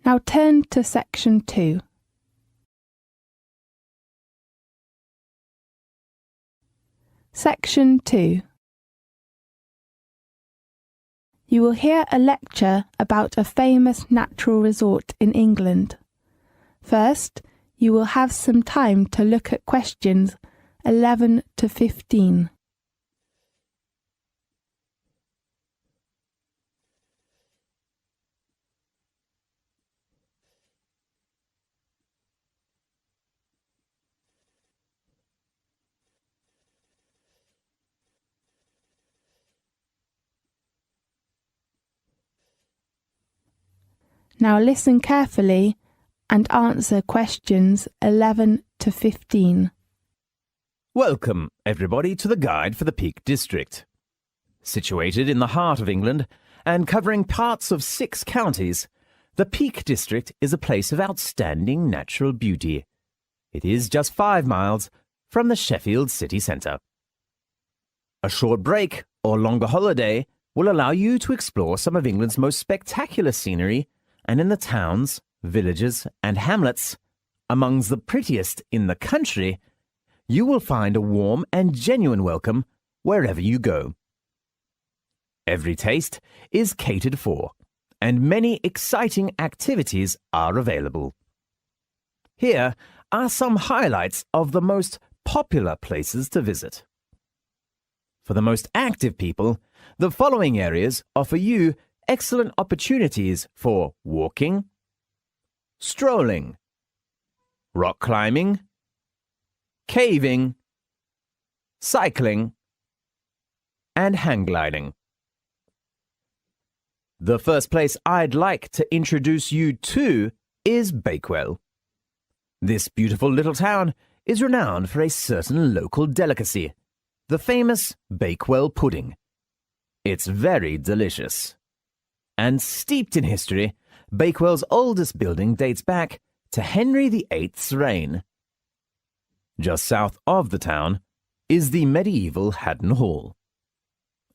Now turn to section 2. Section 2. You will hear a lecture about a famous natural resort in England. First, you will have some time to look at questions 11 to 15. Now listen carefully and answer questions 11 to 15. Welcome, everybody, to the Guide for the Peak District. Situated in the heart of England and covering parts of 6 counties, the Peak District is a place of outstanding natural beauty. It is just 5 miles from the Sheffield city centre. A short break or longer holiday will allow you to explore some of England's most spectacular scenery, and in the towns, villages and hamlets, amongst the prettiest in the country, you will find a warm and genuine welcome wherever you go. Every taste is catered for, and many exciting activities are available. Here are some highlights of the most popular places to visit. For the most active people, the following areas offer you excellent opportunities for walking, strolling, rock climbing, caving, cycling, and hang gliding. The first place I'd like to introduce you to is Bakewell. This beautiful little town is renowned for a certain local delicacy, the famous Bakewell pudding. It's very delicious. And steeped in history, Bakewell's oldest building dates back to Henry VIII's reign. Just south of the town is the medieval Haddon Hall,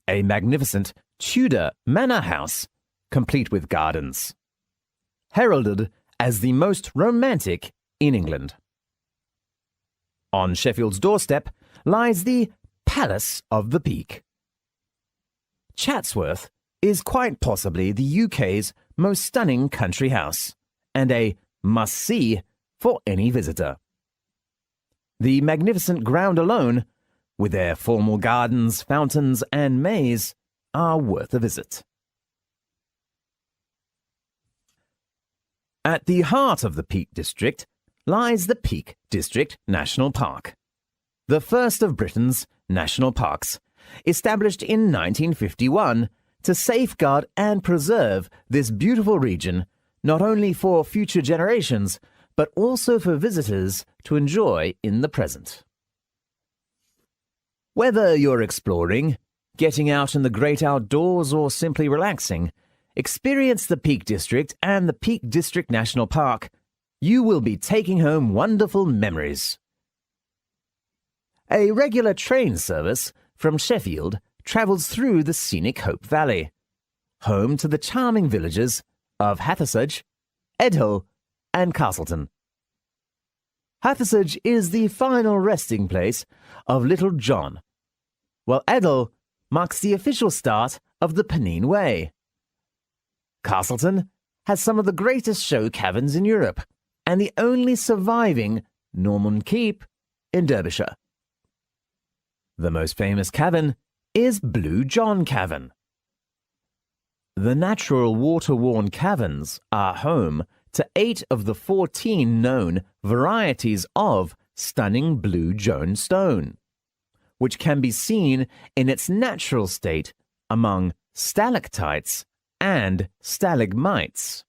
a magnificent Tudor manor house, complete with gardens, heralded as the most romantic in England. On Sheffield's doorstep lies the Palace of the Peak. Chatsworth is quite possibly the UK's most stunning country house, and a must-see for any visitor. The magnificent ground alone, with their formal gardens, fountains, and maze, are worth a visit. At the heart of the Peak District lies the Peak District National Park, the first of Britain's national parks, established in 1951 to safeguard and preserve this beautiful region, not only for future generations, but also for visitors to enjoy in the present. Whether you're exploring, getting out in the great outdoors, or simply relaxing, experience the Peak District and the Peak District National Park. You will be taking home wonderful memories. A regular train service from Sheffield travels through the scenic Hope Valley, home to the charming villages of Hathersage, Edhill, and Castleton. Hathersage is the final resting place of Little John, while Edhill marks the official start of the Pennine Way. Castleton has some of the greatest show caverns in Europe and the only surviving Norman Keep in Derbyshire. The most famous cavern is Blue John Cavern. The natural water-worn caverns are home to 8 of the 14 known varieties of stunning blue Joan stone, which can be seen in its natural state among stalactites and stalagmites.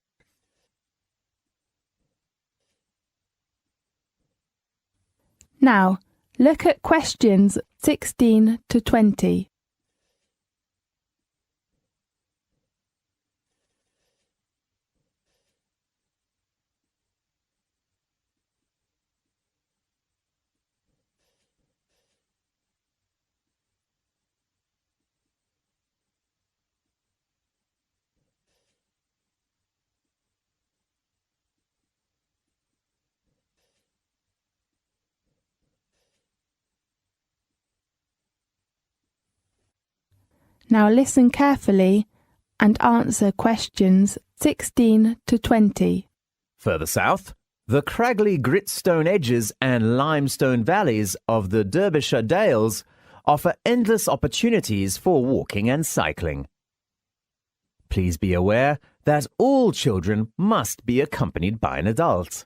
Now, look at questions 16 to 20. Now listen carefully and answer questions 16 to 20. Further south, the craggy gritstone edges and limestone valleys of the Derbyshire Dales offer endless opportunities for walking and cycling. Please be aware that all children must be accompanied by an adult.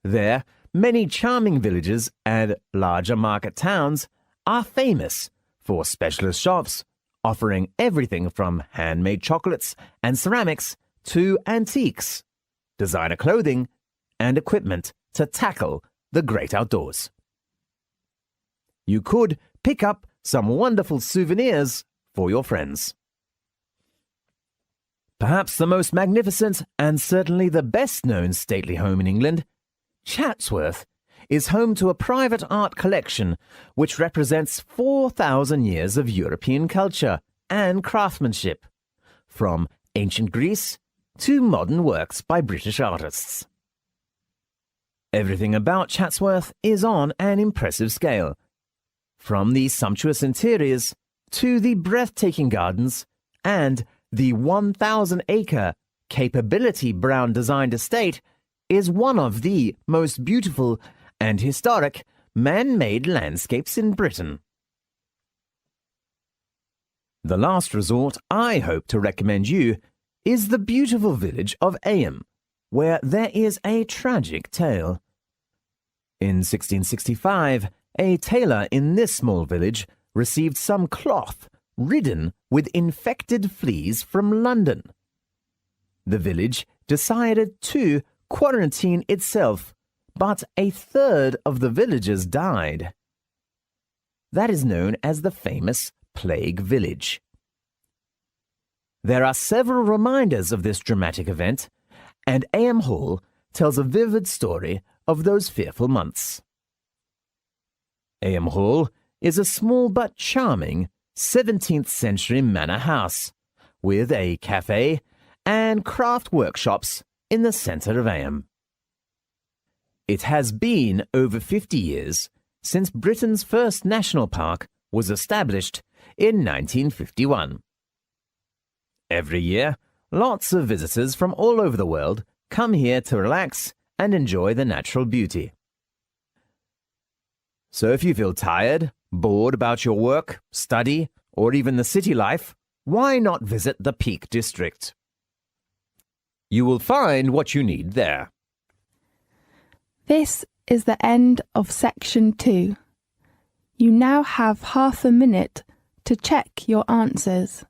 There, many charming villages and larger market towns are famous for specialist shops offering everything from handmade chocolates and ceramics to antiques, designer clothing, and equipment to tackle the great outdoors. You could pick up some wonderful souvenirs for your friends. Perhaps the most magnificent and certainly the best-known stately home in England, Chatsworth, is home to a private art collection which represents 4,000 years of European culture and craftsmanship, from ancient Greece to modern works by British artists. Everything about Chatsworth is on an impressive scale, from the sumptuous interiors to the breathtaking gardens and the 1,000-acre Capability Brown designed estate is one of the most beautiful and historic man-made landscapes in Britain. The last resort I hope to recommend you is the beautiful village of Eyam, where there is a tragic tale. In 1665, a tailor in this small village received some cloth ridden with infected fleas from London. The village decided to quarantine itself, but a third of the villagers died. That is known as the famous Plague Village. There are several reminders of this dramatic event, and Eyam Hall tells a vivid story of those fearful months. Eyam Hall is a small but charming 17th century manor house with a cafe and craft workshops in the centre of Eyam. It has been over 50 years since Britain's first national park was established in 1951. Every year, lots of visitors from all over the world come here to relax and enjoy the natural beauty. So if you feel tired, bored about your work, study, or even the city life, why not visit the Peak District? You will find what you need there. This is the end of section 2. You now have half a minute to check your answers.